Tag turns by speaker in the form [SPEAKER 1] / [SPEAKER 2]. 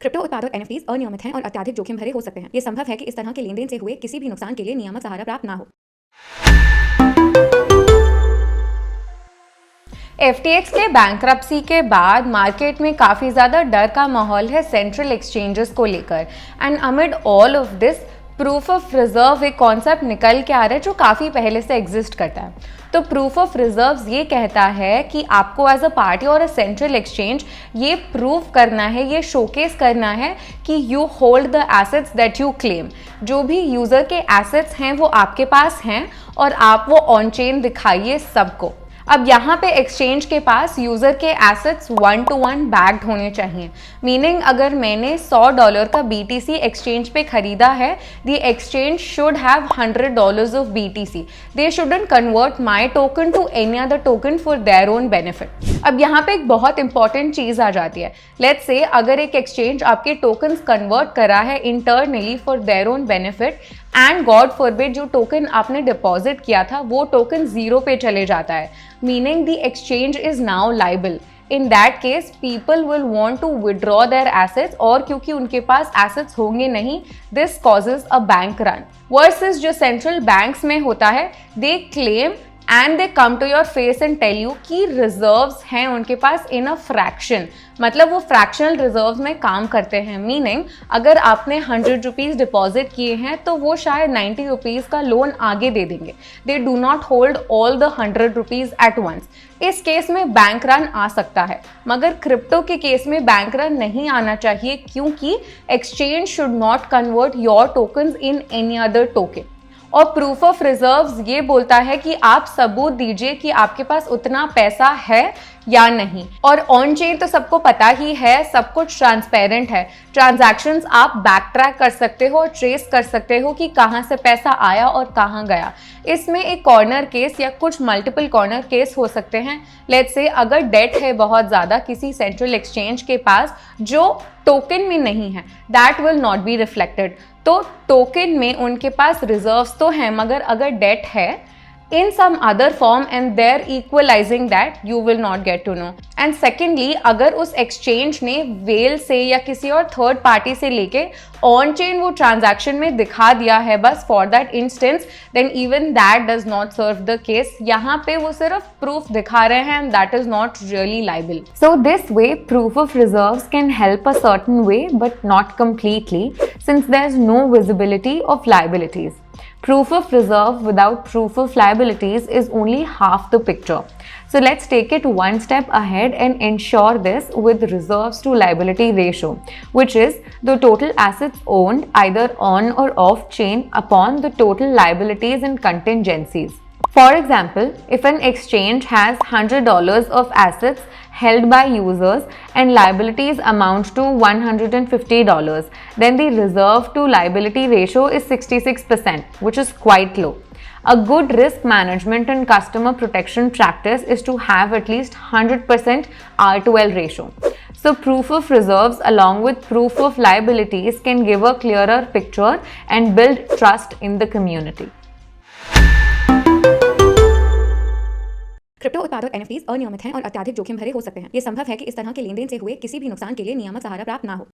[SPEAKER 1] Crypto उत्पाद और NFTs अनियमित हैं और अत्यधिक जोखिम भरे हो सकते हैं। ये संभव है कि इस तरह के लेनदेन से हुए किसी भी नुकसान के लिए नियामक सहारा प्राप्त ना हो।
[SPEAKER 2] FTX के बैंक्रप्सी के बाद मार्केट में काफ़ी ज़्यादा डर का माहौल है सेंट्रल एक्सचेंजेस को लेकर। And amid all of this proof of reserve एक कॉन्सेप्ट निकल के आ रहा है जो काफ़ी पहले से एग्जिस्ट करता है। तो प्रूफ ऑफ रिजर्व्स ये कहता है कि आपको एज अ पार्टी और अ सेंट्रल एक्सचेंज ये प्रूव करना है, ये शोकेस करना है कि you hold the assets that you claim. जो भी यूज़र के एसेट्स हैं वो आपके पास हैं और आप वो ऑन चेन दिखाइए सबको। अब यहाँ पे एक्सचेंज के पास यूज़र के एसेट्स 1-to-1 बैक्ड होने चाहिए। मीनिंग अगर मैंने $100 का BTC एक्सचेंज पे खरीदा है, the exchange should have $100 of BTC। They shouldn't convert my token to any other token for their own benefit. अब यहाँ पे एक बहुत इंपॉर्टेंट चीज़ आ जाती है। लेट्स से अगर एक एक्सचेंज आपके टोकन्स कन्वर्ट करा है internally for their own benefit and God forbid जो टोकन आपने डिपॉजिट किया था वो टोकन जीरो पे चले जाता है, meaning the exchange is now liable. In that case people will want to withdraw their assets और क्योंकि उनके पास एसेट्स होंगे नहीं, this causes a bank run. Versus जो सेंट्रल बैंक्स में होता है, they claim and they come to your face and tell you कि रिजर्व्स हैं उनके पास इन अ फ्रैक्शन, मतलब वो फ्रैक्शनल रिजर्व्स में काम करते हैं। मीनिंग अगर आपने 100 रुपीज़ डिपॉजिट किए हैं तो वो शायद 90 रुपीज़ का लोन आगे दे देंगे। They do not hold all the 100 rupees at once. इस केस में बैंक रन आ सकता है, मगर क्रिप्टो के केस में बैंक रन नहीं आना चाहिए क्योंकि exchange should not convert your tokens in any other token. और प्रूफ ऑफ रिजर्व्स ये बोलता है कि आप सबूत दीजिए कि आपके पास उतना पैसा है या नहीं। और ऑन चेन तो सबको पता ही है, सब कुछ ट्रांसपेरेंट है। ट्रांजैक्शंस आप बैक ट्रैक कर सकते हो, ट्रेस कर सकते हो कि कहाँ से पैसा आया और कहाँ गया। इसमें एक कॉर्नर केस या कुछ मल्टीपल कॉर्नर केस हो सकते हैं। लेट्स से अगर डेट है बहुत ज़्यादा किसी सेंट्रल एक्सचेंज के पास जो टोकन में नहीं है, that will not be reflected. तो टोकन में उनके पास रिजर्व्स तो हैं, मगर अगर डेट है in some other form and they're equalizing that, you will not get to know. And secondly, अगर उस exchange ने whale से या किसी और third party से लेके on chain वो transaction में दिखा दिया है बस for that instance, then even that does not serve the case. यहाँ पे वो सिर्फ proof दिखा रहे हैं and that is not really liable. So this way proof of reserves can help a certain way but not completely, since there's no visibility of liabilities. Proof of reserve without proof of liabilities is only half the picture. So let's take it one step ahead and ensure this with reserves to liability ratio, which is the total assets owned either on or off chain upon the total liabilities and contingencies. For example, if an exchange has $100 of assets held by users and liabilities amount to $150, then the reserve to liability ratio is 66%, which is quite low. A good risk management and customer protection practice is to have at least 100% R2L ratio. So proof of reserves along with proof of liabilities can give a clearer picture and build trust in the community.
[SPEAKER 1] Crypto उत्पाद और NFTs अनियमित हैं और अत्यधिक जोखिम भरे हो सकते हैं। ये संभव है कि इस तरह के लेनदेन से हुए किसी भी नुकसान के लिए नियामक सहारा प्राप्त ना हो।